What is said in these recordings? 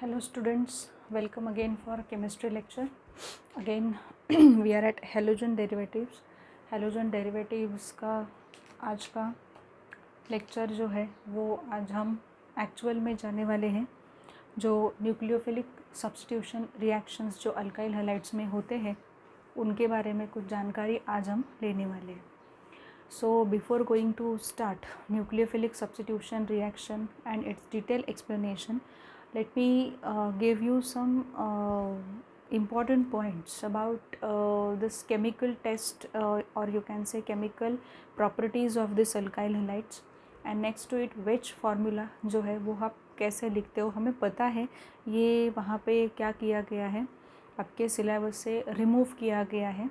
Hello students, welcome again for chemistry lecture. Again we are at halogen derivatives. Halogen derivatives का आज का lecture जो है वो आज हम एक्चुअल में जाने वाले हैं। जो न्यूक्लियोफिलिक सब्स्टिट्यूशन रिएक्शंस जो अल्काइल हैलाइड्स में होते हैं उनके बारे में कुछ जानकारी आज हम लेने वाले हैं. So before going to start nucleophilic substitution reaction and its detailed explanation, let me give you some important points about this chemical test or you can say chemical properties of this alkyl halides, and next to it which formula जो है वो आप कैसे लिखते हो. हमें पता है ये वहाँ पे क्या किया गया है, आपके सिलेबस से रिमूव किया गया है.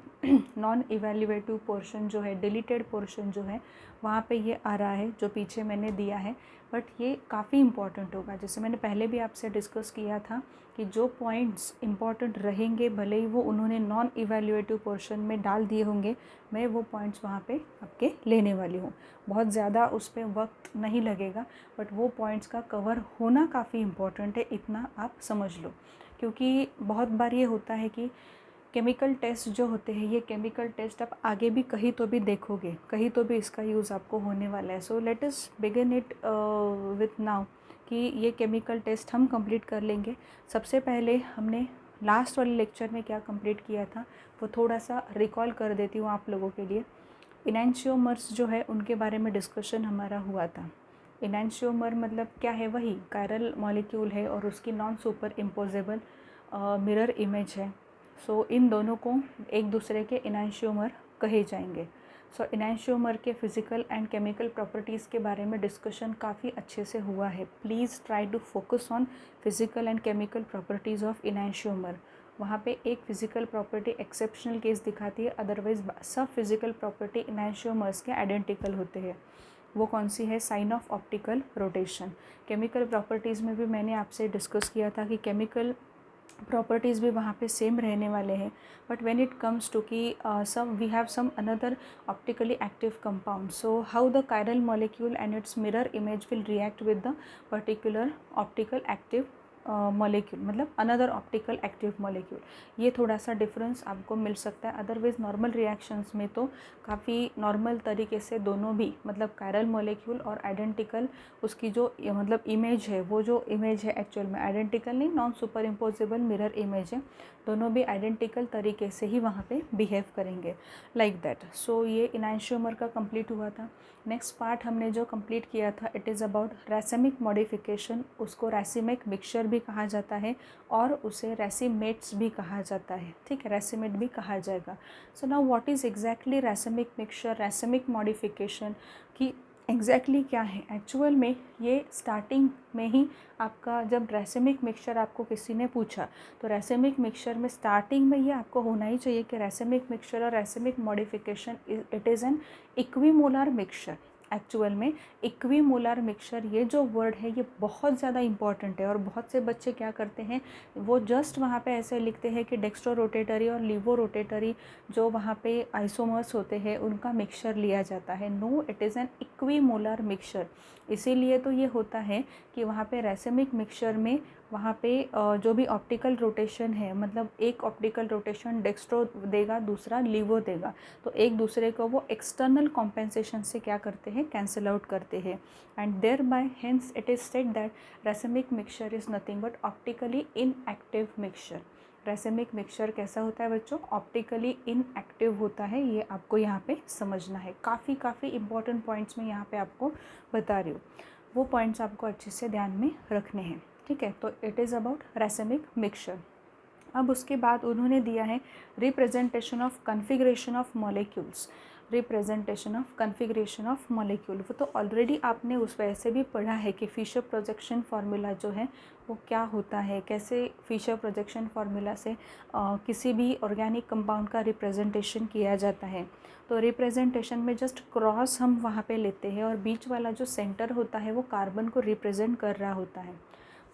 नॉन इवैल्यूएटिव पोर्शन जो है, डिलीटेड पोर्शन जो है वहाँ पे ये आ रहा है जो पीछे मैंने दिया है, बट ये काफ़ी इम्पॉर्टेंट होगा. जैसे मैंने पहले भी आपसे डिस्कस किया था कि जो पॉइंट्स इम्पॉर्टेंट रहेंगे भले ही वो उन्होंने नॉन इवैल्यूएटिव पोर्शन में डाल दिए होंगे, मैं वो पॉइंट्स वहाँ पे आपके लेने वाली हूँ. बहुत ज़्यादा उस पर वक्त नहीं लगेगा, बट वो पॉइंट्स का कवर होना काफ़ी इम्पॉर्टेंट है, इतना आप समझ लो. क्योंकि बहुत बार ये होता है कि केमिकल टेस्ट जो होते हैं, ये केमिकल टेस्ट आप आगे भी कहीं तो भी देखोगे, कहीं तो भी इसका यूज़ आपको होने वाला है. सो let us begin it with now कि ये केमिकल टेस्ट हम कंप्लीट कर लेंगे. सबसे पहले हमने लास्ट वाले लेक्चर में क्या कंप्लीट किया था वो थोड़ा सा रिकॉल कर देती हूँ आप लोगों के लिए. इनैंशियोमर्स जो है उनके बारे में डिस्कशन हमारा हुआ था. इनैंशियोमर मतलब क्या है, वही कायरल मॉलिक्यूल है और उसकी non super imposable mirror image है. सो इन दोनों को एक दूसरे के इनैंशियोमर कहे जाएंगे. सो इनैंशियोमर के फिज़िकल एंड केमिकल प्रॉपर्टीज़ के बारे में डिस्कशन काफ़ी अच्छे से हुआ है. Please try to focus on physical and chemical properties of enantiomer. वहाँ पे एक फ़िज़िकल प्रॉपर्टी एक्सेप्शनल केस दिखाती है, अदरवाइज सब फिज़िकल प्रॉपर्टी इनैंशियोमर्स के आइडेंटिकल होते हैं. वो कौन सी है? Sign of optical rotation. Chemical properties में भी मैंने आपसे डिस्कस किया था कि केमिकल प्रॉपर्टीज़ भी वहाँ पे सेम रहने वाले हैं, but when it comes to कि some we have some another optically active compound. So how the chiral molecule and its mirror image will react with the particular optical active molecule, मतलब another optical active molecule. ये थोड़ा सा difference आपको मिल सकता है. Otherwise normal reactions में तो काफ़ी नॉर्मल तरीके से दोनों भी, मतलब कायरल मॉलिक्यूल और आइडेंटिकल उसकी जो मतलब इमेज है, वो जो इमेज है एक्चुअल में आइडेंटिकल नहीं, non super imposable mirror image है, दोनों भी आइडेंटिकल तरीके से ही वहाँ पे बिहेव करेंगे लाइक दैट. सो ये इनैंशियोमर का कंप्लीट हुआ था. नेक्स्ट पार्ट हमने जो कंप्लीट किया था इट इज़ अबाउट रैसिमिक मॉडिफिकेशन. उसको रैसिमिक मिक्सचर भी कहा जाता है और उसे रैसिमेट्स भी कहा जाता है. ठीक है, रैसिमेट भी कहा जाएगा. So now what is exactly racemic mixture, racemic modification की एग्जैक्टली क्या है एक्चुअल में. ये स्टार्टिंग में ही आपका जब रैसिमिक मिक्सचर आपको किसी ने पूछा तो रैसिमिक मिक्सचर में स्टार्टिंग में ये आपको होना ही चाहिए कि रैसिमिक मिक्सचर और racemic modification it is an equimolar mixture. Actual में इक्विमोलर मिक्सचर ये जो वर्ड है ये बहुत ज़्यादा इंपॉर्टेंट है, और बहुत से बच्चे क्या करते हैं वो जस्ट वहाँ पे ऐसे लिखते हैं कि डेक्स्ट्रो रोटेटरी और लीवो रोटेटरी जो वहाँ पे आइसोमर्स होते हैं उनका मिक्सचर लिया जाता है. No, it is an equimolar mixture. इसीलिए तो ये होता है कि वहाँ पे रैसिमिक मिक्सचर में वहाँ पे जो भी ऑप्टिकल रोटेशन है, मतलब एक ऑप्टिकल रोटेशन डेक्स्ट्रो देगा, दूसरा लीवो देगा, तो एक दूसरे को वो एक्सटर्नल कॉम्पेंसेशन से क्या करते हैं, कैंसिल आउट करते हैं. And thereby hence it is said that racemic mixture is nothing but optically inactive mixture. Racemic mixture कैसा होता है बच्चों? ऑप्टिकली इनएक्टिव होता है. ये आपको यहाँ पे समझना है. काफ़ी इंपॉर्टेंट पॉइंट्स मैं यहाँ पे आपको बता रही हूँ, वो पॉइंट्स आपको अच्छे से ध्यान में रखने हैं. ठीक है, तो इट इज़ अबाउट रैसिमिक मिक्सचर. अब उसके बाद उन्होंने दिया है representation of configuration of molecules. Representation of configuration of molecule वो तो ऑलरेडी आपने उस वजह से भी पढ़ा है कि फिशर प्रोजेक्शन फार्मूला जो है वो क्या होता है, कैसे फिशर प्रोजेक्शन फार्मूला से किसी भी ऑर्गेनिक कंपाउंड का रिप्रेजेंटेशन किया जाता है. तो रिप्रेजेंटेशन में जस्ट क्रॉस हम वहाँ पे लेते हैं और बीच वाला जो सेंटर होता है वो कार्बन को रिप्रेजेंट कर रहा होता है.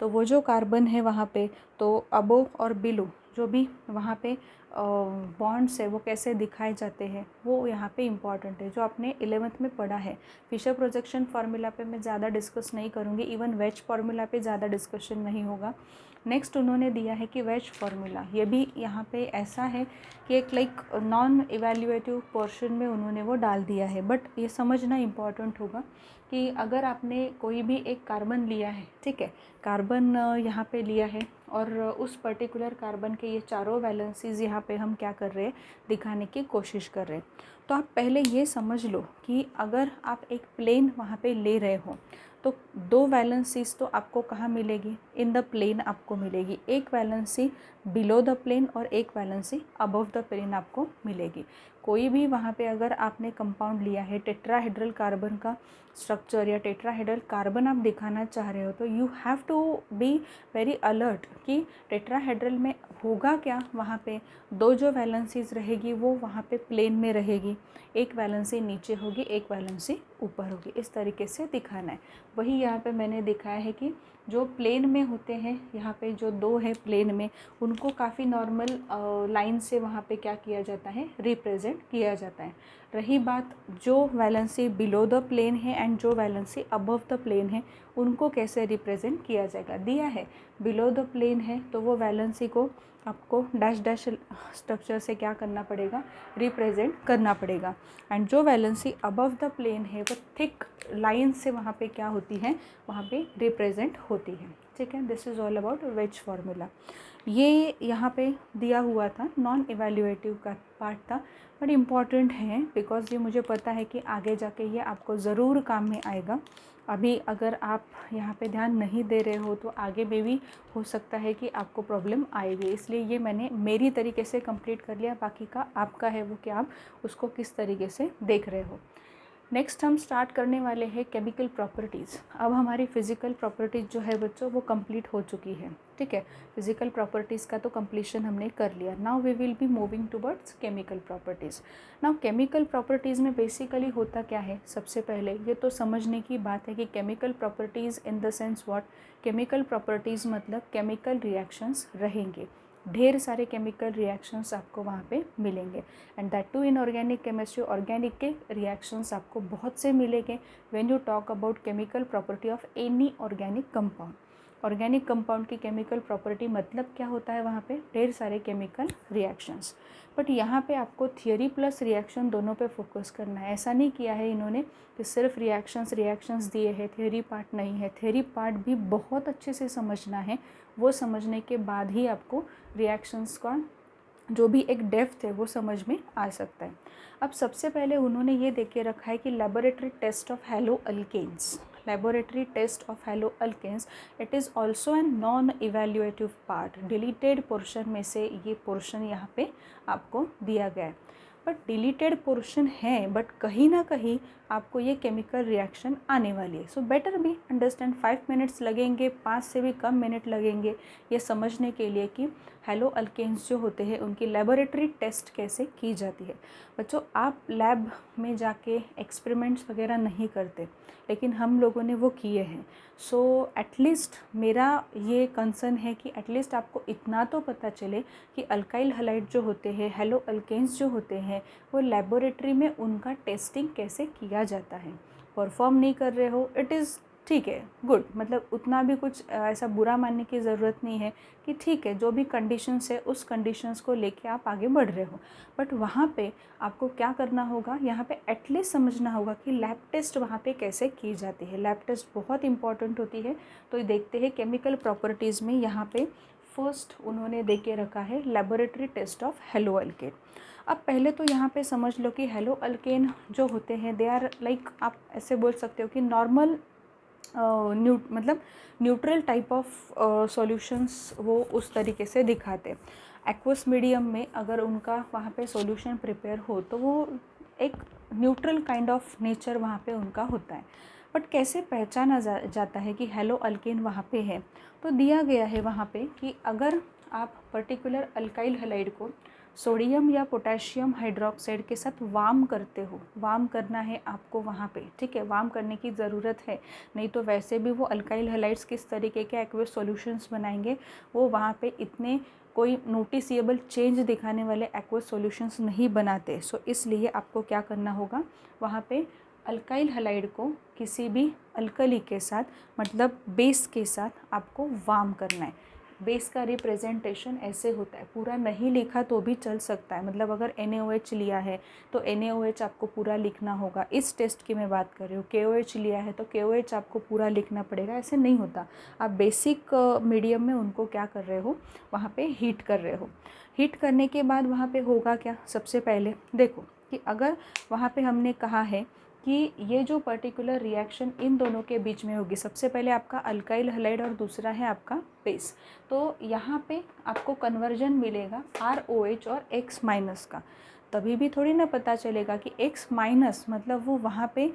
तो वो जो कार्बन है वहाँ पे, तो अबो और बिलो जो भी वहाँ पे बॉन्ड्स है वो कैसे दिखाए जाते हैं वो यहाँ पे इम्पॉर्टेंट है, जो आपने 11th में पढ़ा है। फिशर प्रोजेक्शन फार्मूला पे मैं ज़्यादा डिस्कस नहीं करूँगी, इवन वेज फार्मूला पे ज़्यादा डिस्कशन नहीं होगा। नेक्स्ट उन्होंने दिया है कि वेज फार्मूला, ये भी यहाँ पे ऐसा है कि एक लाइक नॉन इवैल्यूएटिव पोर्शन में उन्होंने वो डाल दिया है, बट ये समझना इम्पॉर्टेंट होगा कि अगर आपने कोई भी एक कार्बन लिया है, ठीक है, कार्बन यहाँ पे लिया है और उस पर्टिकुलर कार्बन के ये चारों वैलेंसीज यहाँ पे हम क्या कर रहे हैं, दिखाने की कोशिश कर रहे हैं। तो आप पहले ये समझ लो कि अगर आप एक प्लेन वहाँ पे ले रहे हो तो 2 वैलेंसीज तो आपको कहाँ मिलेगी, इन द प्लेन आपको मिलेगी। एक वैलेंसी बिलो द प्लेन और एक वैलेंसी अबव द प्लेन आपको मिलेगी। कोई भी वहाँ पे अगर आपने कंपाउंड लिया है, टेट्राहेड्रल कार्बन का स्ट्रक्चर या टेट्राहेड्रल कार्बन आप दिखाना चाह रहे हो, तो you have to be very alert कि टेट्राहेड्रल में होगा क्या। वहाँ पे 2 जो वैलेंसीज रहेगी वो वहाँ पे प्लेन में रहेगी, एक वैलेंसी नीचे होगी, एक वैलेंसी ऊपर होगी, इस तरीके से दिखाना है। वही यहाँ पे मैंने दिखाया है कि जो प्लेन में होते हैं, यहाँ पे जो 2 है प्लेन में, उनको काफ़ी नॉर्मल लाइन से वहाँ पे क्या किया जाता है, रिप्रेजेंट किया जाता है। रही बात जो वैलेंसी बिलो द प्लेन है एंड जो वैलेंसी अबव द प्लेन है, उनको कैसे रिप्रेजेंट किया जाएगा, दिया है बिलो द प्लेन है तो वो वैलेंसी को आपको डैश डैश स्ट्रक्चर से क्या करना पड़ेगा, रिप्रेजेंट करना पड़ेगा। एंड जो वैलेंसी अबव द प्लेन है वो थिक लाइन से वहाँ पे क्या होती है, वहाँ पे रिप्रेजेंट होती है, ठीक है। This is all about wedge formula. ये यहाँ पे दिया हुआ था, नॉन इवैल्यूएटिव का पार्ट था, बट इम्पॉर्टेंट है बिकॉज ये मुझे पता है कि आगे जाके ये आपको ज़रूर काम में आएगा। अभी अगर आप यहाँ पे ध्यान नहीं दे रहे हो तो आगे में भी हो सकता है कि आपको प्रॉब्लम आएगी, इसलिए ये मैंने मेरी तरीके से कंप्लीट कर लिया। बाकी का आपका है वो कि आप उसको किस तरीके से देख रहे हो। नेक्स्ट हम स्टार्ट करने वाले हैं केमिकल प्रॉपर्टीज़। अब हमारी फ़िज़िकल प्रॉपर्टीज़ जो है बच्चों वो कंप्लीट हो चुकी है, ठीक है। फ़िज़िकल प्रॉपर्टीज़ का तो कंप्लीशन हमने कर लिया। Now we will be moving towards chemical properties. Now chemical properties में बेसिकली होता क्या है, सबसे पहले ये तो समझने की बात है कि chemical properties in the sense what, chemical properties मतलब केमिकल रिएक्शंस रहेंगे, ढेर सारे केमिकल रिएक्शंस आपको वहाँ पे मिलेंगे। And that too in organic chemistry, organic के रिएक्शंस आपको बहुत से मिलेंगे when you talk about chemical property of any organic compound. Organic compound की केमिकल प्रॉपर्टी मतलब क्या होता है, वहाँ पे ढेर सारे केमिकल रिएक्शंस। बट यहाँ पे आपको थियोरी प्लस रिएक्शन दोनों पे फोकस करना है। ऐसा नहीं किया है इन्होंने कि सिर्फ रिएक्शंस दिए हैं, थियोरी पार्ट नहीं है। थियोरी पार्ट भी बहुत अच्छे से समझना है, वो समझने के बाद ही आपको रिएक्शंस का जो भी एक डेप्थ है वो समझ में आ सकता है। अब सबसे पहले उन्होंने ये देख के रखा है कि laboratory test of haloalkanes, laboratory test of haloalkanes, it is also an non evaluative part. Deleted portion में से ये पोर्शन यहाँ पे आपको दिया गया है, बट डिलीटेड पोर्शन है, बट कहीं ना कहीं आपको ये केमिकल रिएक्शन आने वाली है। So better be understand, 5 minutes लगेंगे, 5 से भी कम मिनट लगेंगे ये समझने के लिए कि हैलो अल्केन्स जो होते हैं उनकी लेबोरेटरी टेस्ट कैसे की जाती है। बच्चों आप लैब में जाके एक्सपेरिमेंट्स वगैरह नहीं करते, लेकिन हम लोगों ने वो किए हैं। सो एटलीस्ट मेरा ये कंसर्न है कि एटलीस्ट आपको इतना तो पता चले कि अल्काइल हैलाइड जो होते हैं, हैलो अल्केन्स जो होते हैं, वो लेबोरेटरी में उनका टेस्टिंग कैसे किया जाता है। परफॉर्म नहीं कर रहे हो, इट इज़ ठीक है, गुड, मतलब उतना भी कुछ ऐसा बुरा मानने की ज़रूरत नहीं है कि ठीक है जो भी कंडीशंस है उस कंडीशंस को लेके आप आगे बढ़ रहे हो। बट वहाँ पे आपको क्या करना होगा, यहाँ पे एटलीस्ट समझना होगा कि लैब टेस्ट वहाँ पे कैसे की जाती है। लैब टेस्ट बहुत इंपॉर्टेंट होती है। तो देखते हैं केमिकल प्रॉपर्टीज़ में यहाँ पे फर्स्ट उन्होंने दे के रखा है laboratory test of haloalkane. अब पहले तो यहाँ पे समझ लो कि हैलो अल्केन जो होते हैं दे आर लाइक, आप ऐसे बोल सकते हो कि नॉर्मल मतलब न्यूट्रल टाइप ऑफ सॉल्यूशंस वो उस तरीके से दिखाते हैं। एक्वस मीडियम में अगर उनका वहाँ पे सॉल्यूशन प्रिपेयर हो तो वो एक न्यूट्रल काइंड ऑफ नेचर वहाँ पे उनका होता है। बट कैसे पहचाना जाता है कि हैलो अल्केन वहाँ पे है, तो दिया गया है वहाँ पे कि अगर आप पर्टिकुलर अल्काइल हैलाइड को सोडियम या पोटेशियम हाइड्रोक्साइड के साथ वार्म करते हो, वार्म करना है आपको वहाँ पे, ठीक है, वार्म करने की ज़रूरत है, नहीं तो वैसे भी वो अल्काइल हैलाइड्स किस तरीके के एक्वस सॉल्यूशंस बनाएंगे, वो वहाँ पे इतने कोई नोटिसिएबल चेंज दिखाने वाले एक्वस सॉल्यूशंस नहीं बनाते। सो इसलिए आपको क्या करना होगा, वहाँ पे अल्काइल हैलाइड को किसी भी अल्कली के साथ, मतलब बेस के साथ आपको वार्म करना है। बेस का रिप्रेजेंटेशन ऐसे होता है, पूरा नहीं लिखा तो भी चल सकता है, मतलब अगर NaOH लिया है तो NaOH आपको पूरा लिखना होगा। इस टेस्ट की मैं बात कर रही हूँ। KOH लिया है तो KOH आपको पूरा लिखना पड़ेगा, ऐसे नहीं होता। आप बेसिक मीडियम में उनको क्या कर रहे हो, वहाँ पे हीट कर रहे हो। हीट करने के बाद वहाँ पे होगा क्या, सबसे पहले देखो कि अगर वहाँ पे हमने कहा है कि ये जो पर्टिकुलर रिएक्शन इन दोनों के बीच में होगी, सबसे पहले आपका अल्काइल हैलाइड और दूसरा है आपका बेस, तो यहाँ पे आपको कन्वर्जन मिलेगा ROH और X माइनस का। तभी भी थोड़ी ना पता चलेगा कि X माइनस मतलब वो वहाँ पे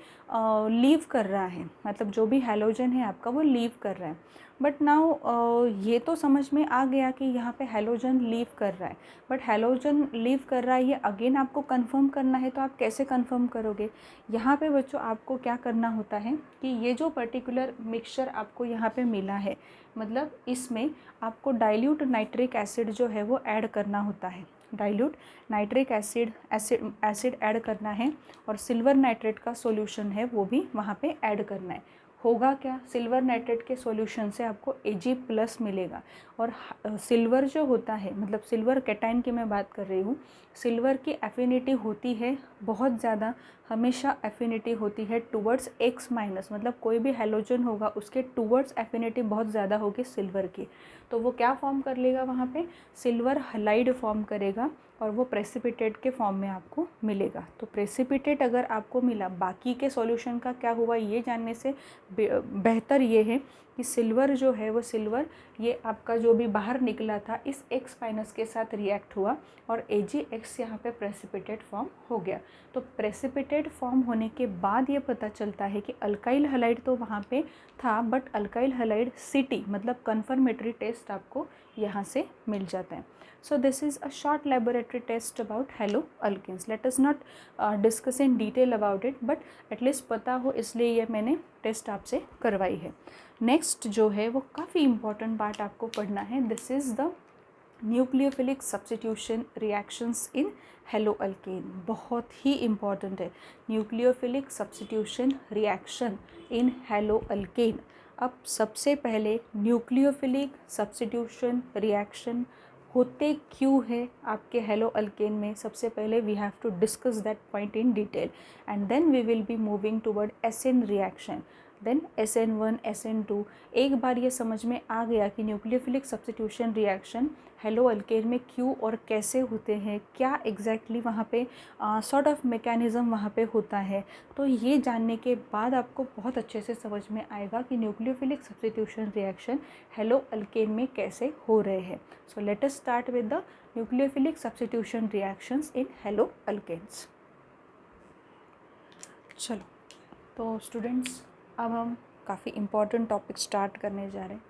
लीव कर रहा है, मतलब जो भी हैलोजन है आपका वो लीव कर रहा है। बट नाउ ये तो समझ में आ गया कि यहाँ पे हैलोजन लीव कर रहा है, बट हैलोजन लीव कर रहा है ये अगेन आपको कंफर्म करना है, तो आप कैसे कंफर्म करोगे। यहाँ पे बच्चों आपको क्या करना होता है कि ये जो पर्टिकुलर मिक्सचर आपको यहाँ पे मिला है, मतलब इसमें आपको डाइल्यूट नाइट्रिक एसिड जो है वो ऐड करना होता है। डाइल्यूट नाइट्रिक एसिड ऐड करना है, और सिल्वर नाइट्रेट का सॉल्यूशन है वो भी वहाँ पे ऐड करना है। होगा क्या, सिल्वर नाइट्रेट के सॉल्यूशन से आपको Ag+ मिलेगा, और सिल्वर जो होता है, मतलब सिल्वर कैटाइन की मैं बात कर रही हूँ, सिल्वर की एफिनिटी होती है बहुत ज़्यादा, हमेशा एफिनिटी होती है टुवर्ड्स X माइनस, मतलब कोई भी हैलोजन होगा उसके टुवर्ड्स एफिनिटी बहुत ज़्यादा होगी सिल्वर की, तो वो क्या फॉर्म कर लेगा, वहाँ पे सिल्वर हैलाइड फॉर्म करेगा, और वो प्रेसिपिटेट के फॉर्म में आपको मिलेगा। तो प्रेसिपिटेट अगर आपको मिला, बाकी के सॉल्यूशन का क्या हुआ ये जानने से बेहतर ये है कि सिल्वर जो है वो सिल्वर ये आपका जो भी बाहर निकला था इस X माइनस के साथ रिएक्ट हुआ, और Ag+ यहाँ पे प्रेसिपिटेट फॉर्म हो गया। तो प्रेसिपिटेट फॉर्म होने के बाद ये पता चलता है कि अल्काइल हैलाइड तो वहाँ पे था, बट अल्काइल हैलाइड CT मतलब कन्फर्मेटरी टेस्ट आपको यहाँ से मिल जाता है। So this is a short laboratory test about haloalkanes. Let us not discuss in detail about it, but at least पता हो इसलिए ये मैंने टेस्ट आपसे करवाई है। नेक्स्ट जो है वो काफ़ी इम्पॉर्टेंट पार्ट आपको पढ़ना है। This is the nucleophilic substitution reactions in haloalkane, बहुत ही इम्पॉर्टेंट है। Nucleophilic substitution reaction in haloalkane. अब सबसे पहले न्यूक्लियोफिलिक सब्स्टिट्यूशन रिएक्शन होते क्यों है आपके हेलोअल्केन में, सबसे पहले we have to discuss that point in detail, and then we will be moving toward SN reaction, then SN1 SN2। एक बार ये समझ में आ गया कि न्यूक्लियोफिलिक सब्स्टिट्यूशन रिएक्शन हेलोअल्केन में क्यों और कैसे होते हैं, क्या एग्जैक्टली वहाँ पे सॉर्ट ऑफ मैकेनिज़्म वहाँ पे होता है, तो ये जानने के बाद आपको बहुत अच्छे से समझ में आएगा कि न्यूक्लियोफिलिक सब्स्टिट्यूशन रिएक्शन हेलोअल्केन में कैसे हो रहे हैं। So let us start with the nucleophilic substitution reactions in haloalkanes. चलो तो स्टूडेंट्स, अब हम काफ़ी इम्पॉर्टेंट टॉपिक स्टार्ट करने जा रहे हैं।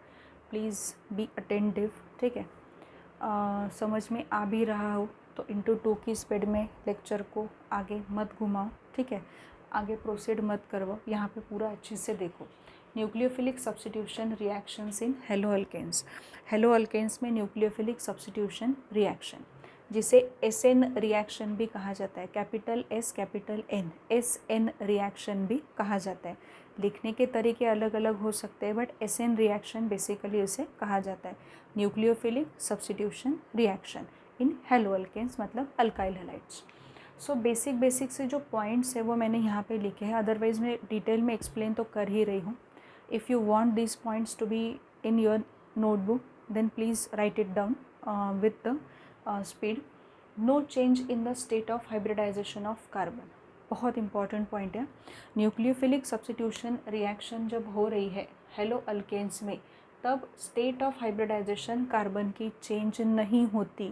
प्लीज़ बी अटेंटिव, ठीक है। समझ में आ भी रहा हो तो इंटू 2 की स्पीड में लेक्चर को आगे मत घुमाओ, ठीक है, आगे प्रोसीड मत करवाओ, यहाँ पे पूरा अच्छे से देखो। Nucleophilic substitution reactions in haloalkanes. Haloalkanes में न्यूक्लियोफिलिक सब्स्टिट्यूशन रिएक्शन जिसे SN रिएक्शन भी कहा जाता है, capital S capital N, SN reaction भी कहा जाता है। लिखने के तरीके अलग अलग हो सकते हैं, बट SN रिएक्शन बेसिकली उसे कहा जाता है, न्यूक्लियोफिलिक सब्स्टिट्यूशन रिएक्शन इन हेलोअल्केन्स, मतलब अल्काइल हैलाइड्स। सो बेसिक से जो पॉइंट्स है वो मैंने यहाँ पे लिखे हैं, अदरवाइज़ मैं डिटेल में एक्सप्लेन तो कर ही रही हूँ। If you want this points to be in your notebook then please write it down with the speed. No change in the state of hybridization of carbon, बहुत इंपॉर्टेंट पॉइंट है। Nucleophilic substitution reaction जब हो रही है haloalkanes में, तब state of hybridization carbon की change नहीं होती।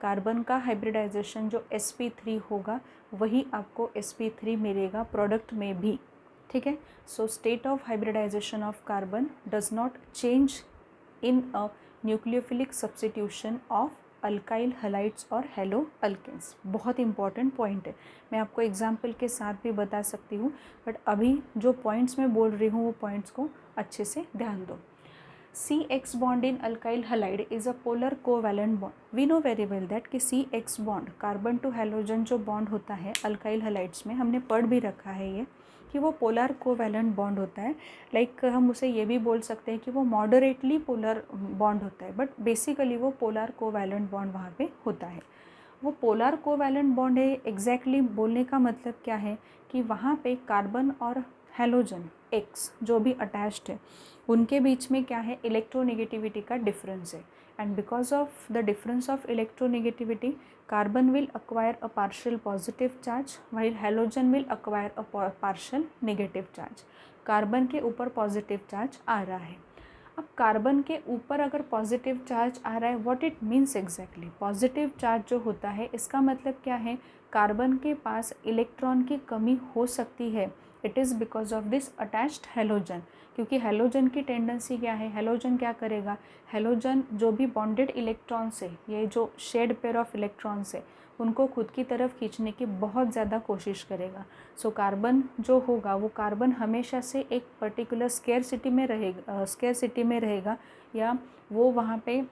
कार्बन का हाइब्रिडाइजेशन जो sp3 होगा वही आपको sp3 मिलेगा प्रोडक्ट में भी, ठीक है। So state of hybridization of carbon does not change in a nucleophilic substitution of alkyl halides और हेलो अल्केन्स। बहुत इंपॉर्टेंट पॉइंट है, मैं आपको एग्जाम्पल के साथ भी बता सकती हूँ, बट अभी जो पॉइंट्स मैं बोल रही हूँ वो पॉइंट्स को अच्छे से ध्यान दो। CX bond in alkyl halide is a polar covalent bond. We know very well that कि CX bond carbon to halogen जो बॉन्ड होता है अल्काइल हलाइड्स में, हमने पढ़ भी रखा है ये कि वो पोलर कोवैलेंट बॉन्ड होता है। लाइक हम उसे ये भी बोल सकते हैं कि वो मॉडरेटली पोलर बॉन्ड होता है, बट बेसिकली वो पोलर कोवैलेंट बॉन्ड वहाँ पे होता है। वो पोलर कोवैलेंट बॉन्ड है, एग्जैक्टली बोलने का मतलब क्या है कि वहाँ पे कार्बन और हेलोजन एक्स जो भी अटैच्ड है उनके बीच में क्या है, इलेक्ट्रोनेगेटिविटी का डिफरेंस है। And because of the difference of electronegativity carbon will acquire a partial positive charge while halogen will acquire a partial negative charge. Carbon के ऊपर पॉजिटिव चार्ज आ रहा है। अब कार्बन के ऊपर अगर पॉजिटिव चार्ज आ रहा है, what it means exactly, positive charge जो होता है इसका मतलब क्या है, कार्बन के पास इलेक्ट्रॉन की कमी हो सकती है। It is because of this attached halogen, क्योंकि हेलोजन की टेंडेंसी क्या है, हेलोजन क्या करेगा, हेलोजन जो भी बॉन्डेड इलेक्ट्रॉन्स है, ये जो शेड पेयर ऑफ इलेक्ट्रॉन्स है उनको खुद की तरफ खींचने की बहुत ज़्यादा कोशिश करेगा। सो कार्बन जो होगा वो कार्बन हमेशा से एक पर्टिकुलर स्केरसिटी में रहेगा या वो वहाँ पे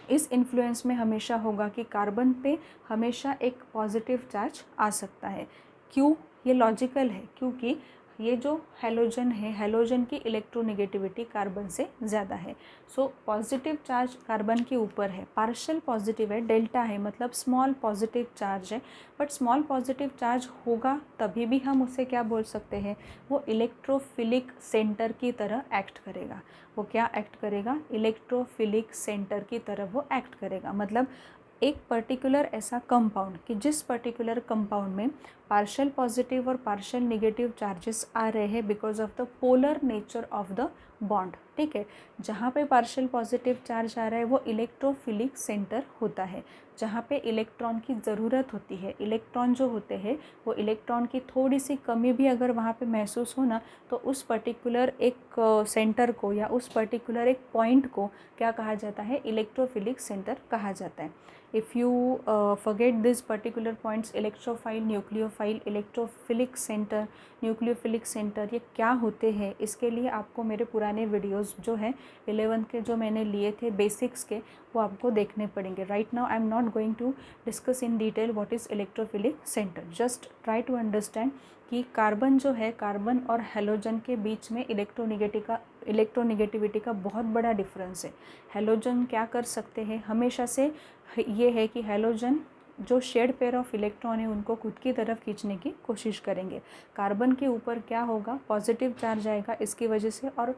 इस इन्फ्लुएंस में हमेशा होगा कि कार्बन पे हमेशा एक पॉजिटिव चार्ज आ सकता है। क्यों, ये लॉजिकल है, क्योंकि ये जो हेलोजन है, हेलोजन की इलेक्ट्रोनेगेटिविटी कार्बन से ज़्यादा है। सो पॉजिटिव चार्ज कार्बन के ऊपर है, पार्शियल पॉजिटिव है, डेल्टा है, मतलब स्मॉल पॉजिटिव चार्ज है। बट स्मॉल पॉजिटिव चार्ज होगा तभी भी हम उसे क्या बोल सकते हैं, वो इलेक्ट्रोफिलिक सेंटर की तरह एक्ट करेगा। वो क्या एक्ट करेगा, इलेक्ट्रोफिलिक सेंटर की तरह वो एक्ट करेगा। मतलब एक पर्टिकुलर ऐसा कंपाउंड कि जिस पर्टिकुलर कंपाउंड में पार्शियल पॉजिटिव और पार्शियल नेगेटिव चार्जेस आ रहे हैं because of the polar nature of the bond. ठीक है, जहाँ पे पार्शियल पॉजिटिव चार्ज आ रहा है वो इलेक्ट्रोफिलिक सेंटर होता है, जहाँ पे इलेक्ट्रॉन की ज़रूरत होती है। इलेक्ट्रॉन जो होते हैं वो इलेक्ट्रॉन की थोड़ी सी कमी भी अगर वहाँ पे महसूस हो ना, तो उस पर्टिकुलर एक सेंटर को या उस पर्टिकुलर एक पॉइंट को क्या कहा जाता है, इलेक्ट्रोफिलिक सेंटर कहा जाता है। If you forget these particular points, electrophile, nucleophile, electrophilic centre, nucleophilic centre, ये क्या होते हैं, इसके लिए आपको मेरे पुराने वीडियोस जो हैं 11th के जो मैंने लिए थे बेसिक्स के, वो आपको देखने पड़ेंगे। Right now I am not going to discuss in detail what is electrophilic centre. Just try to understand कि कार्बन जो है, कार्बन और हेलोजन के बीच में इलेक्ट्रोनेगेटिविटी का बहुत बड़ा डिफरेंस है। हेलोजन क्या कर सकते हैं, हमेशा से ये है कि हेलोजन जो शेड पेयर ऑफ इलेक्ट्रॉन है उनको खुद की तरफ खींचने की कोशिश करेंगे। कार्बन के ऊपर क्या होगा, पॉजिटिव चार्ज आएगा इसकी वजह से, और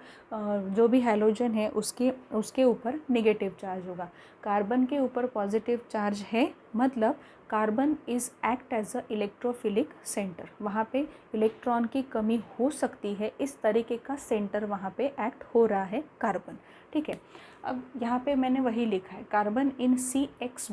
जो भी हेलोजन है उसके ऊपर नेगेटिव चार्ज होगा। कार्बन के ऊपर पॉजिटिव चार्ज है, मतलब carbon is act as a electrophilic centre. वहाँ पे इलेक्ट्रॉन की कमी हो सकती है, इस तरीके का सेंटर वहाँ पे एक्ट हो रहा है कार्बन। ठीक है, अब यहाँ पे मैंने वही लिखा है, कार्बन इन CX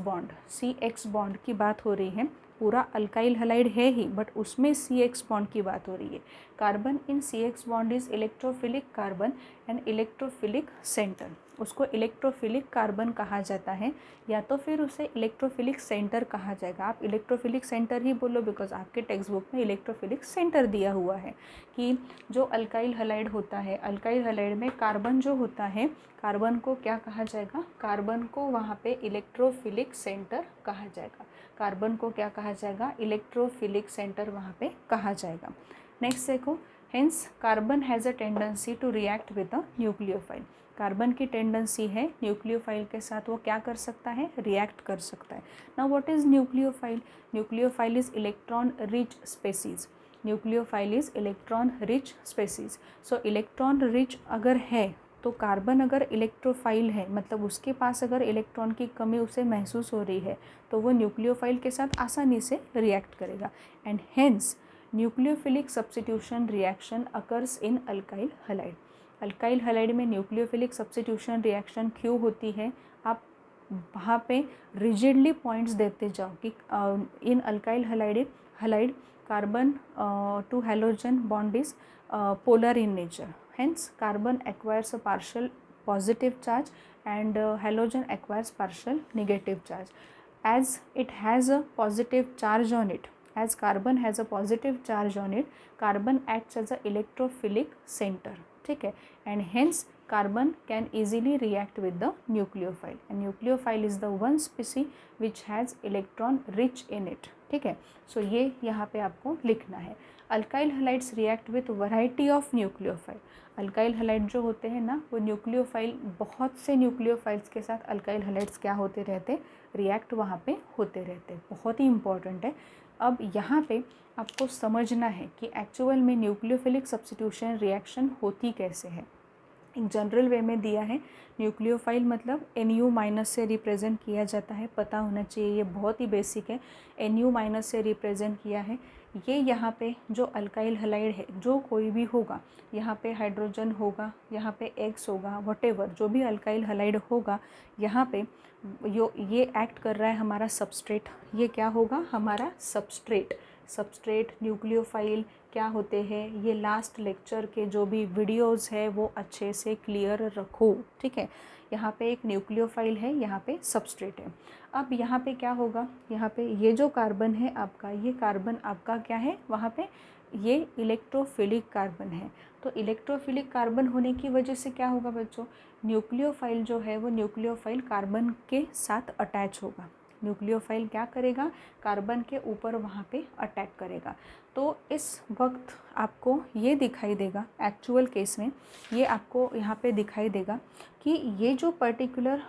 बॉन्ड की बात हो रही है। पूरा अल्काइल हलाइड है ही, बट उसमें CX बॉन्ड की बात हो रही है। Carbon in CX bond is electrophilic carbon and electrophilic centre. उसको इलेक्ट्रोफिलिक कार्बन कहा जाता है, या तो फिर उसे इलेक्ट्रोफिलिक सेंटर कहा जाएगा। आप इलेक्ट्रोफिलिक सेंटर ही बोलो, बिकॉज आपके टेक्स्ट बुक में इलेक्ट्रोफिलिक सेंटर दिया हुआ है कि जो अल्काइल हलाइड होता है, अल्काइल हलाइड में कार्बन जो होता है, कार्बन को क्या कहा जाएगा, कार्बन को वहाँ पे इलेक्ट्रोफिलिक सेंटर कहा जाएगा। कार्बन को क्या कहा जाएगा, इलेक्ट्रोफिलिक सेंटर वहाँ पे कहा जाएगा। नेक्स्ट देखो, hence carbon has a tendency to react with a nucleophile. Carbon की टेंडेंसी है न्यूक्लियोफाइल के साथ वो क्या कर सकता है, रिएक्ट कर सकता है। Now what is nucleophile, nucleophile is electron rich species. Nucleophile is electron rich species. So electron rich अगर है तो कार्बन अगर इलेक्ट्रोफाइल है, मतलब उसके पास अगर इलेक्ट्रॉन की कमी उसे महसूस हो रही है, तो वो न्यूक्लियोफाइल के साथ आसानी से रिएक्ट करेगा। And hence nucleophilic substitution reaction occurs in alkyl halide. Alkyl halide में न्यूक्लियोफिलिक सब्स्टिट्यूशन रिएक्शन क्यों होती है, आप वहाँ पे रिजिडली पॉइंट्स देते जाओ कि in alkyl halide carbon to halogen bond is polar in nature. Hence, carbon acquires a partial positive charge and halogen acquires partial negative charge. As it has a positive charge on it, as carbon has a positive charge on it, carbon acts as a electrophilic center, ठीक है, and hence carbon can easily react with the nucleophile, and nucleophile is the one species which has electron rich in it, ठीक है. सो ये यहाँ पे आपको लिखना है. Alkyl halides react with variety of nucleophile. Alkyl halide जो होते हैं ना, वो न्यूक्लियोफाइल, बहुत से न्यूक्लियोफाइल्स के साथ अल्काइल हैलाइड्स क्या होते रहते, रिएक्ट वहाँ पे होते रहते. बहुत ही इंपॉर्टेंट है. अब यहाँ पे आपको समझना है कि एक्चुअल में न्यूक्लियोफिलिक सब्स्टिट्यूशन रिएक्शन होती कैसे है. एक जनरल वे में दिया है. न्यूक्लियोफाइल मतलब NU- से रिप्रेजेंट किया जाता है, पता होना चाहिए, ये बहुत ही बेसिक है. NU- से रिप्रेजेंट किया है. ये यहाँ पे जो अल्काइल हैलाइड है, जो कोई भी होगा, यहाँ पे हाइड्रोजन होगा, यहाँ पे X होगा, व्हाटएवर जो भी अल्काइल हैलाइड होगा, यहाँ पे ये एक्ट कर रहा है हमारा सबस्ट्रेट. ये क्या होगा, हमारा सबस्ट्रेट. सबस्ट्रेट, न्यूक्लियोफाइल क्या होते हैं, ये लास्ट लेक्चर के जो भी वीडियोस है वो अच्छे से क्लियर रखो, ठीक है. यहाँ पे एक न्यूक्लियोफाइल है, यहाँ पे सबस्ट्रेट है. अब यहाँ पे क्या होगा, यहाँ पे ये जो कार्बन है आपका, ये कार्बन आपका क्या है, वहाँ पे ये इलेक्ट्रोफिलिक कार्बन है. तो इलेक्ट्रोफिलिक कार्बन होने की वजह से क्या होगा बच्चों, न्यूक्लियोफाइल जो है वो न्यूक्लियोफाइल कार्बन के साथ अटैच होगा. न्यूक्लियोफाइल क्या करेगा, कार्बन के ऊपर वहाँ पे अटैक करेगा. तो इस वक्त आपको ये दिखाई देगा, एक्चुअल केस में ये आपको यहाँ पे दिखाई देगा कि ये जो पर्टिकुलर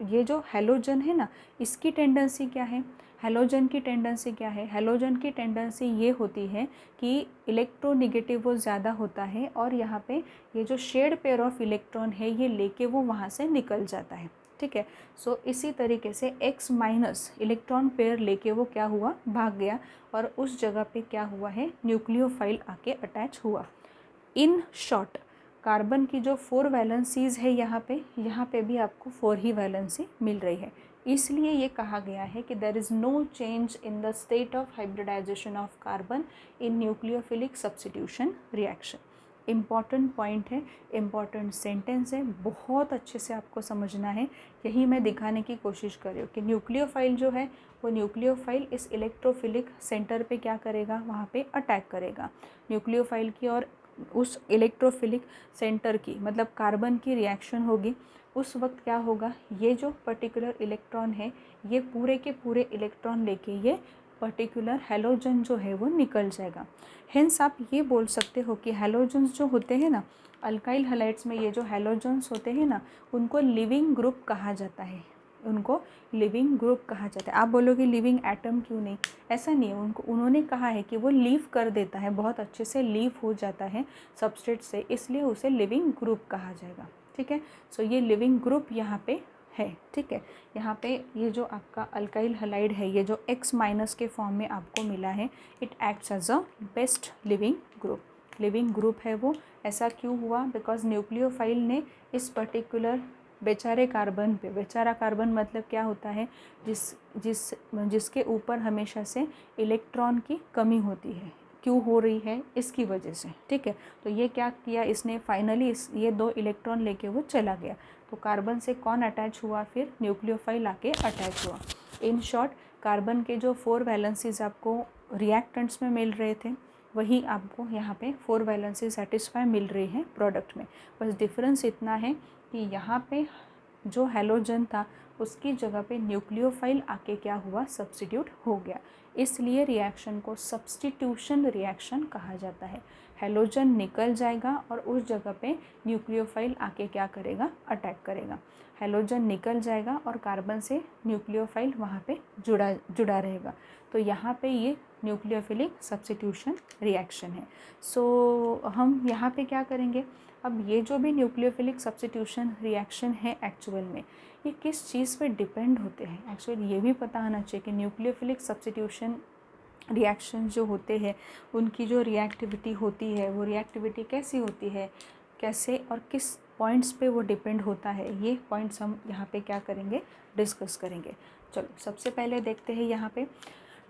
ये जो हैलोजन है ना, इसकी टेंडेंसी क्या है, हैलोजन की टेंडेंसी क्या है. हैलोजन की टेंडेंसी ये होती है कि इलेक्ट्रोनेगेटिव वो ज़्यादा होता है, और यहाँ पे ये जो शेड पेयर ऑफ इलेक्ट्रॉन है ये लेके वो वहाँ से निकल जाता है, ठीक है. सो इसी तरीके से X- इलेक्ट्रॉन पेयर लेके वो क्या हुआ, भाग गया, और उस जगह पे क्या हुआ है, न्यूक्लियोफाइल आके अटैच हुआ. इन शॉर्ट, कार्बन की जो 4 वैलेंसीज़ है यहाँ पे भी आपको 4 ही वैलेंसी मिल रही है. इसलिए ये कहा गया है कि there is no change in the state of hybridization of carbon in nucleophilic substitution reaction. Important point है, इम्पॉर्टेंट सेंटेंस है, बहुत अच्छे से आपको समझना है. यही मैं दिखाने की कोशिश कर रही हूँ कि न्यूक्लियोफाइल जो है वो न्यूक्लियोफाइल इस इलेक्ट्रोफिलिक सेंटर पे क्या करेगा, वहाँ पे अटैक करेगा. न्यूक्लियोफाइल की और उस इलेक्ट्रोफिलिक सेंटर की, मतलब कार्बन की रिएक्शन होगी. उस वक्त क्या होगा, ये जो पर्टिकुलर इलेक्ट्रॉन है ये पूरे के पूरे इलेक्ट्रॉन लेके ये पर्टिकुलर हैलोजन जो है वो निकल जाएगा. हेंस आप ये बोल सकते हो कि हैलोजन्स जो होते हैं ना, अल्काइल हैलाइड्स में ये जो हैलोजन्स होते हैं ना, उनको लिविंग ग्रुप कहा जाता है. उनको लिविंग ग्रुप कहा जाता है. आप बोलोगे लिविंग एटम क्यों नहीं, ऐसा नहीं है. उन्होंने कहा है कि वो लीव कर देता है, बहुत अच्छे से लीव हो जाता है सबस्ट्रेट से, इसलिए उसे लिविंग ग्रुप कहा जाएगा, ठीक है. सो ये लिविंग ग्रुप यहाँ पे है, ठीक है. यहाँ पे ये जो आपका अल्काइल हैलाइड है, ये जो X- के फॉर्म में आपको मिला है, it acts as a best leaving group. Leaving group है वो. ऐसा क्यों हुआ, बिकॉज न्यूक्लियोफाइल ने इस पर्टिकुलर बेचारे कार्बन पे, बेचारा कार्बन मतलब क्या होता है, जिसके ऊपर हमेशा से इलेक्ट्रॉन की कमी होती है, क्यों हो रही है, इसकी वजह से, ठीक है. तो ये क्या किया इसने, फाइनली ये 2 इलेक्ट्रॉन लेके वो चला गया. तो कार्बन से कौन अटैच हुआ, फिर न्यूक्लियोफाइल आके अटैच हुआ. इन शॉर्ट, कार्बन के जो 4 वैलेंसीज आपको रिएक्टेंट्स में मिल रहे थे, वही आपको यहाँ पे 4 वैलेंसी सेटिस्फाई मिल रही है प्रोडक्ट में. बस डिफरेंस इतना है कि यहाँ पे जो हैलोजन था उसकी जगह पे न्यूक्लियोफाइल आके क्या हुआ, सब्स्टिट्यूट हो गया. इसलिए रिएक्शन को सब्स्टिट्यूशन रिएक्शन कहा जाता है. हैलोजन निकल जाएगा और उस जगह पे न्यूक्लियोफाइल आके क्या करेगा, अटैक करेगा. हैलोजन निकल जाएगा और कार्बन से न्यूक्लियोफाइल वहाँ पे जुड़ा रहेगा. तो यहाँ पे ये न्यूक्लियोफिलिक सब्स्टिट्यूशन रिएक्शन है. सो हम यहाँ पे क्या करेंगे, अब ये जो भी न्यूक्लियोफिलिक सब्स्टिट्यूशन रिएक्शन है एक्चुअल में ये किस चीज़ पे डिपेंड होते हैं. एक्चुअली ये भी पता होना चाहिए कि न्यूक्लियोफिलिक सब्स्टिट्यूशन रिएक्शन जो होते हैं उनकी जो रिएक्टिविटी होती है वो रिएक्टिविटी कैसी होती है, कैसे और किस पॉइंट्स पे वो डिपेंड होता है, ये पॉइंट्स हम यहाँ पे क्या करेंगे, डिस्कस करेंगे. चलो सबसे पहले देखते हैं, यहाँ पे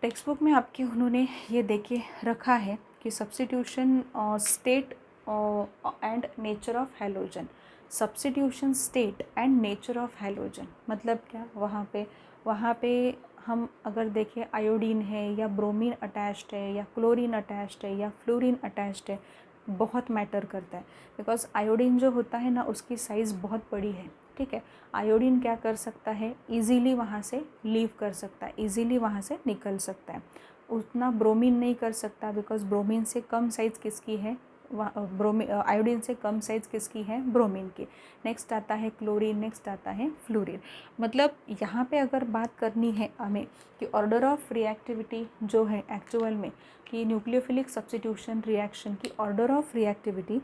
टेक्स्ट बुक में आपके उन्होंने ये देके रखा है कि substitution state and nature of halogen. Substitution state and nature of halogen. मतलब क्या, वहाँ पे हम अगर देखें आयोडीन है या ब्रोमीन अटैच्ड है या क्लोरीन अटैच्ड है या फ्लोरीन अटैच्ड है, बहुत मैटर करता है। बिकॉज आयोडीन जो होता है ना, उसकी साइज़ बहुत बड़ी है, ठीक है। आयोडीन क्या कर सकता है, इजीली वहाँ से लीव कर सकता है, इजीली वहाँ से निकल सकता है। उतना ब्रोमीन नहीं कर सकता, बिकॉज ब्रोमीन से कम साइज़ किसकी है, आयोडीन से कम साइज़ किसकी है, ब्रोमीन की। नेक्स्ट आता है क्लोरीन, नेक्स्ट आता है फ्लोरीन। मतलब यहाँ पे अगर बात करनी है हमें कि ऑर्डर ऑफ रिएक्टिविटी जो है एक्चुअल में, कि न्यूक्लियोफिलिक सब्स्टिट्यूशन रिएक्शन की order of reactivity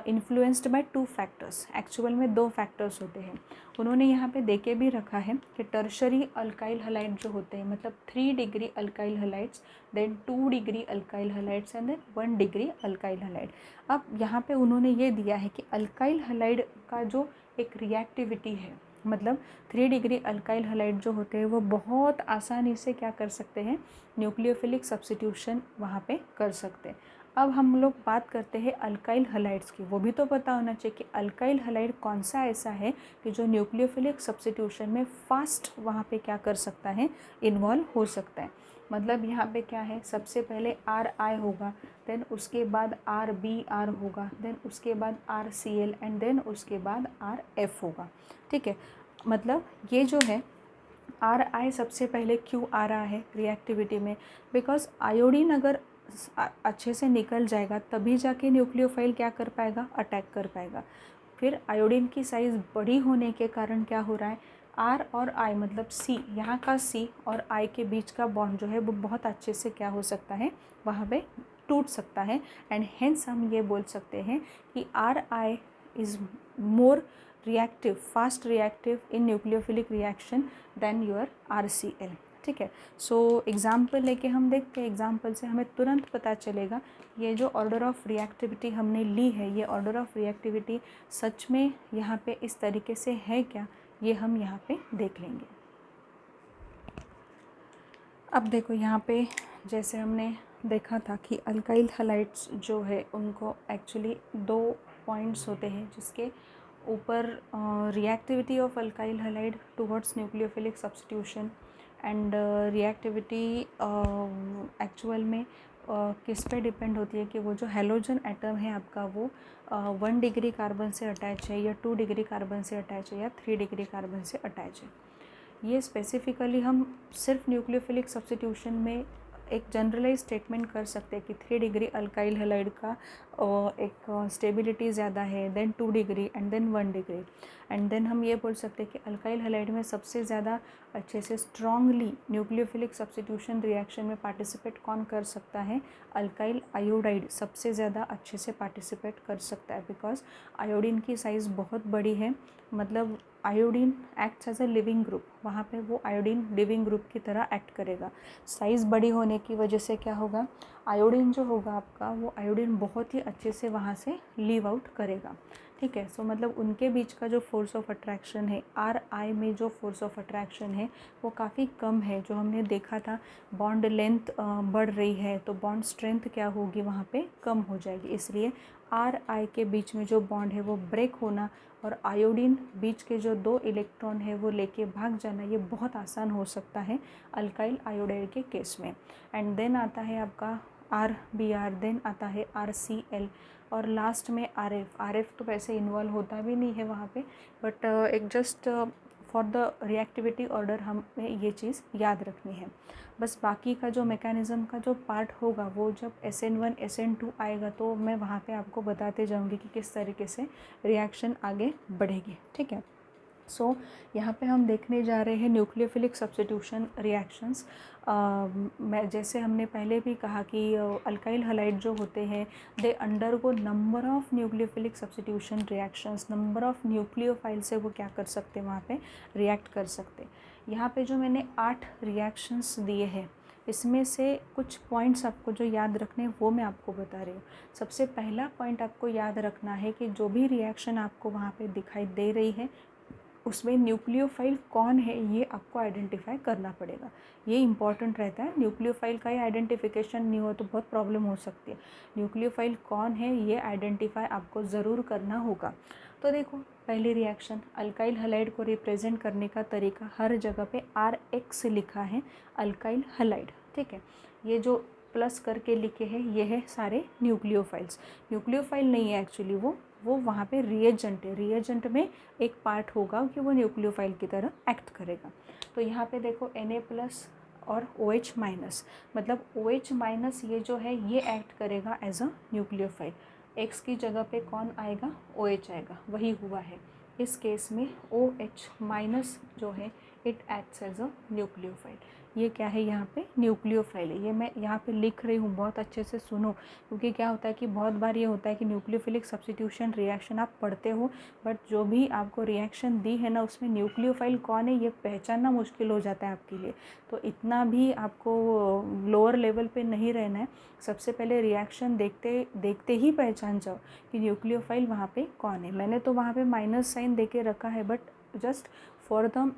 influenced by 2 factors. Actual में 2 फैक्टर्स होते हैं। उन्होंने यहाँ पे देके भी रखा है कि टर्शरी अल्काइल हलाइड जो होते हैं, मतलब 3 degree alkyl halides, then 2 degree alkyl halides and then 1 degree alkyl halide. अब यहाँ पे उन्होंने ये दिया है कि अल्काइल हलाइड का जो एक रिएक्टिविटी है, मतलब 3 डिग्री अल्काइल हलाइड जो होते हैं वो बहुत आसानी से क्या कर सकते हैं, न्यूक्लियोफिलिक सब्स्टिट्यूशन वहाँ पे कर सकते हैं। अब हम लोग बात करते हैं अल्काइल हलाइड्स की। वो भी तो पता होना चाहिए कि अल्काइल हलाइड कौन सा ऐसा है कि जो न्यूक्लियोफिलिक सब्स्टिट्यूशन में फास्ट वहाँ पे क्या कर सकता है, इन्वॉल्व हो सकता है। मतलब यहाँ पे क्या है, सबसे पहले RI होगा, देन उसके बाद RBr होगा, देन उसके बाद RCl एंड देन उसके बाद RF होगा, ठीक है। मतलब ये जो है RI सबसे पहले क्यों आ रहा है रिएक्टिविटी में, बिकॉज आयोडीन अगर अच्छे से निकल जाएगा तभी जाके न्यूक्लियोफाइल क्या कर पाएगा, अटैक कर पाएगा। फिर आयोडीन की साइज़ बड़ी होने के कारण क्या हो रहा है, R और I मतलब C, यहाँ का C और I के बीच का बॉन्ड जो है वो बहुत अच्छे से क्या हो सकता है, वहाँ पे टूट सकता है। एंड हेंस हम ये बोल सकते हैं कि RI is more reactive, fast reactive in nucleophilic reaction than your RCl, ठीक है। सो एग्ज़ाम्पल लेके हम देखते हैं, एग्ज़ाम्पल से हमें तुरंत पता चलेगा ये जो ऑर्डर ऑफ रिएक्टिविटी हमने ली है, ये ऑर्डर ऑफ रिएक्टिविटी सच में यहाँ पे इस तरीके से है क्या, ये हम यहाँ पे देख लेंगे। अब देखो यहाँ पे जैसे हमने देखा था कि अल्काइल हलाइड्स जो है उनको एक्चुअली 2 पॉइंट्स होते हैं जिसके ऊपर reactivity of alkyl halide towards nucleophilic substitution and reactivity actual में किस पे डिपेंड होती है कि वो जो हेलोजन एटम है आपका वो 1 डिग्री कार्बन से अटैच है या 2 डिग्री कार्बन से अटैच है या 3 डिग्री कार्बन से अटैच है। ये स्पेसिफिकली हम सिर्फ न्यूक्लियोफिलिक सब्स्टिट्यूशन में एक जनरलाइज स्टेटमेंट कर सकते हैं कि 3 डिग्री अल्काइल हैलाइड का एक स्टेबिलिटी ज़्यादा है than 2 degree and then 1 degree. And then हम ये बोल सकते हैं कि अल्काइल हैलाइड में सबसे ज़्यादा अच्छे से स्ट्रांगली न्यूक्लियोफिलिक सब्स्टिट्यूशन रिएक्शन में पार्टिसिपेट कौन कर सकता है, अल्काइल आयोडाइड सबसे ज़्यादा अच्छे से पार्टिसिपेट कर सकता है, बिकॉज आयोडीन की साइज़ बहुत बड़ी है। मतलब iodine acts as a leaving group, वहाँ पे वो आयोडीन लिविंग ग्रुप की तरह एक्ट करेगा। साइज़ बड़ी होने की वजह से क्या होगा, आयोडीन जो होगा आपका वो आयोडीन बहुत ही अच्छे से वहाँ से लीव आउट करेगा, ठीक है। सो मतलब उनके बीच का जो फोर्स ऑफ अट्रैक्शन है, RI में जो फोर्स ऑफ अट्रैक्शन है वो काफ़ी कम है। जो हमने देखा था बॉन्ड लेंथ बढ़ रही है तो बॉन्ड स्ट्रेंथ क्या होगी, वहाँ पे कम हो जाएगी। इसलिए RI के बीच में जो बॉन्ड है वो ब्रेक होना और आयोडीन बीच के जो 2 इलेक्ट्रॉन है वो लेके भाग जाना, ये बहुत आसान हो सकता है अल्काइल आयोडाइड के केस में। एंड देन आता है आपका RBr, देन आता है RCl और लास्ट में RF तो वैसे इन्वॉल्व होता भी नहीं है वहाँ पे, बट एक just for the reactivity order हमें ये चीज़ याद रखनी है। बस बाकी का जो मैकेनिज़्म का जो पार्ट होगा वो जब SN1 SN2 आएगा तो मैं वहाँ पे आपको बताते जाऊँगी कि किस तरीके से रिएक्शन आगे बढ़ेगी, ठीक है। सो यहाँ पे हम देखने जा रहे हैं न्यूक्लियोफिलिक सब्स्टिट्यूशन रिएक्शंस। मैं जैसे हमने पहले भी कहा कि अल्काइल हलाइड जो होते हैं they undergo number of nucleophilic substitution reactions, number of nucleophile से वो क्या कर सकते हैं, वहाँ पे रिएक्ट कर सकते हैं। यहाँ पे जो मैंने 8 रिएक्शंस दिए हैं इसमें से कुछ पॉइंट्स आपको जो याद रखने हैं वो मैं आपको बता रही हूँ। सबसे पहला पॉइंट आपको याद रखना है कि जो भी रिएक्शन आपको वहाँ पे दिखाई दे रही है उसमें न्यूक्लियोफाइल कौन है ये आपको आइडेंटिफाई करना पड़ेगा। ये इंपॉर्टेंट रहता है। न्यूक्लियोफाइल का ही आइडेंटिफिकेशन नहीं हो तो बहुत प्रॉब्लम हो सकती है। न्यूक्लियोफाइल कौन है ये आइडेंटिफाई आपको ज़रूर करना होगा। तो देखो पहली रिएक्शन, अल्काइल हलाइड को रिप्रेजेंट करने का तरीका हर जगह पे RX लिखा है, अल्काइल हलाइड, ठीक है। ये जो प्लस करके लिखे हैं ये है सारे न्यूक्लियोफाइल्स। न्यूक्लियोफाइल नहीं है एक्चुअली, वो वहाँ पे रिएजेंट है। रिएजेंट में एक पार्ट होगा कि वो न्यूक्लियोफाइल की तरह एक्ट करेगा। तो यहाँ पे देखो Na+ और OH-, मतलब OH- ये जो है ये एक्ट करेगा एज अ न्यूक्लियोफाइल। X की जगह पे कौन आएगा? OH आएगा, वही हुआ है इस केस में। OH- जो है it acts as a nucleophile. ये क्या है? यहाँ पे न्यूक्लियोफाइल है। ये मैं यहाँ पे लिख रही हूँ, बहुत अच्छे से सुनो, क्योंकि क्या होता है कि बहुत बार ये होता है कि न्यूक्लियोफिलिक सब्स्टिट्यूशन रिएक्शन आप पढ़ते हो, बट जो भी आपको रिएक्शन दी है ना उसमें न्यूक्लियोफाइल कौन है ये पहचानना मुश्किल हो जाता है आपके लिए। तो इतना भी आपको लोअर लेवल पे नहीं रहना है। सबसे पहले रिएक्शन देखते देखते ही पहचान जाओ कि न्यूक्लियोफाइल वहाँ पे कौन है। मैंने तो वहाँ पे माइनस साइन दे के रखा है, but just for the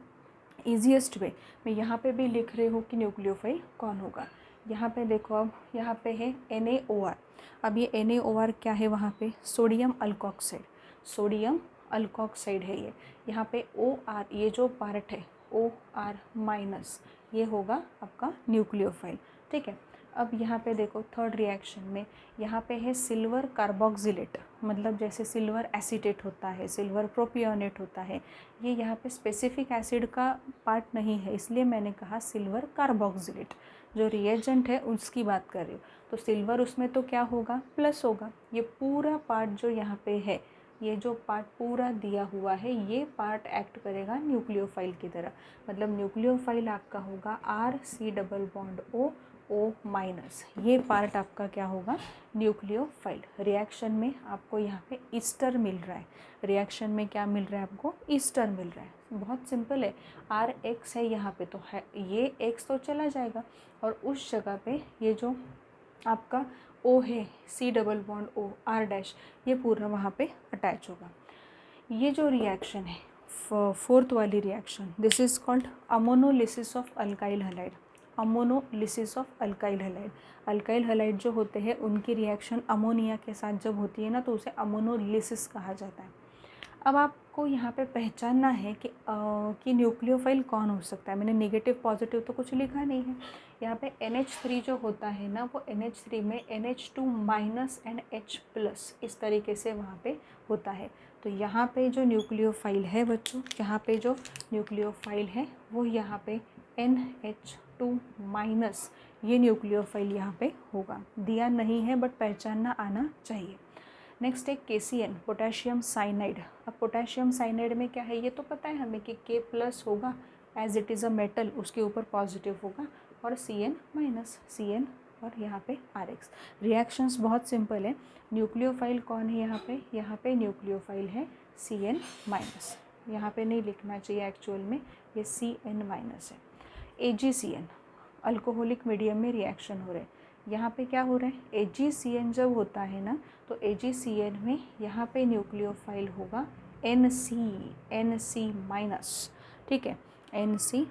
easiest वे मैं यहाँ पे भी लिख रही हूँ कि न्यूक्लियोफाइल कौन होगा। यहाँ पे देखो, अब यहाँ पे है NaOR। अब ये NaOR क्या है? वहाँ पे सोडियम अल्कोक्साइड, सोडियम अल्कोक्साइड है ये। यहाँ पे OR, ये जो पार्ट है OR-, ये होगा आपका न्यूक्लियोफाइल, ठीक है। अब यहाँ पे देखो थर्ड रिएक्शन में यहाँ पे है सिल्वर कार्बोक्सिलेट, मतलब जैसे सिल्वर एसीटेट होता है, सिल्वर प्रोपियोनेट होता है। ये यहाँ पे स्पेसिफिक एसिड का पार्ट नहीं है, इसलिए मैंने कहा सिल्वर कार्बोक्सिलेट। जो रिएजेंट है उसकी बात कर रही हूँ, तो सिल्वर उसमें तो क्या होगा? प्लस होगा। ये पूरा पार्ट जो यहाँ पे है, ये जो पार्ट पूरा दिया हुआ है, ये पार्ट एक्ट करेगा न्यूक्लियोफाइल की तरह। मतलब न्यूक्लियोफाइल आपका होगा RC+O O-। ये पार्ट आपका क्या होगा? न्यूक्लियोफाइल। रिएक्शन में आपको यहाँ पे ईस्टर मिल रहा है। रिएक्शन में क्या मिल रहा है आपको? ईस्टर मिल रहा है। बहुत सिंपल है। RX है यहाँ पे, तो है ये X तो चला जाएगा, और उस जगह पे ये जो आपका O है, C+O R', ये पूरा वहाँ पे अटैच होगा। ये जो रिएक्शन है फोर्थ वाली reaction, this is called ammonolysis of alkyl halide. Ammonolysis of alkyl halide. Alkyl halide जो होते हैं उनकी रिएक्शन अमोनिया के साथ जब होती है ना, तो उसे अमोनोलिसिस कहा जाता है। अब आपको यहाँ पे पहचानना है कि न्यूक्लियोफाइल कौन हो सकता है। मैंने नेगेटिव पॉजिटिव तो कुछ लिखा नहीं है। यहाँ पे NH3 जो होता है ना, वो NH3 में NH2- एंड H+, इस तरीके से वहाँ पे होता है। तो यहाँ पे जो न्यूक्लियोफाइल है बच्चों, यहाँ पे जो न्यूक्लियोफाइल है वो यहाँ पे NH2-, ये न्यूक्लियोफाइल यहाँ पे होगा। दिया नहीं है बट पहचानना आना चाहिए। नेक्स्ट है KCN, पोटेशियम साइनाइड। अब पोटेशियम साइनाइड में क्या है ये तो पता है हमें कि K+ होगा, as it is a metal, उसके ऊपर पॉजिटिव होगा, और CN- और यहाँ पे RX। रिएक्शंस बहुत सिंपल है। न्यूक्लियोफाइल कौन है यहाँ पे न्यूक्लियोफाइल है CN-। यहाँ पे नहीं लिखना चाहिए एक्चुअल में, ये CN- है। AgCN, अल्कोहलिक मीडियम में रिएक्शन हो रहे हैं। यहाँ पे क्या हो रहा है? AgCN जब होता है ना, तो AgCN में यहाँ पे न्यूक्लियोफाइल होगा NC-, ठीक है, NC-,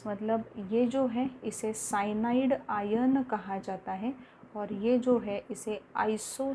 मतलब ये जो है इसे साइनाइड आयन कहा जाता है, और ये जो है इसे आइसो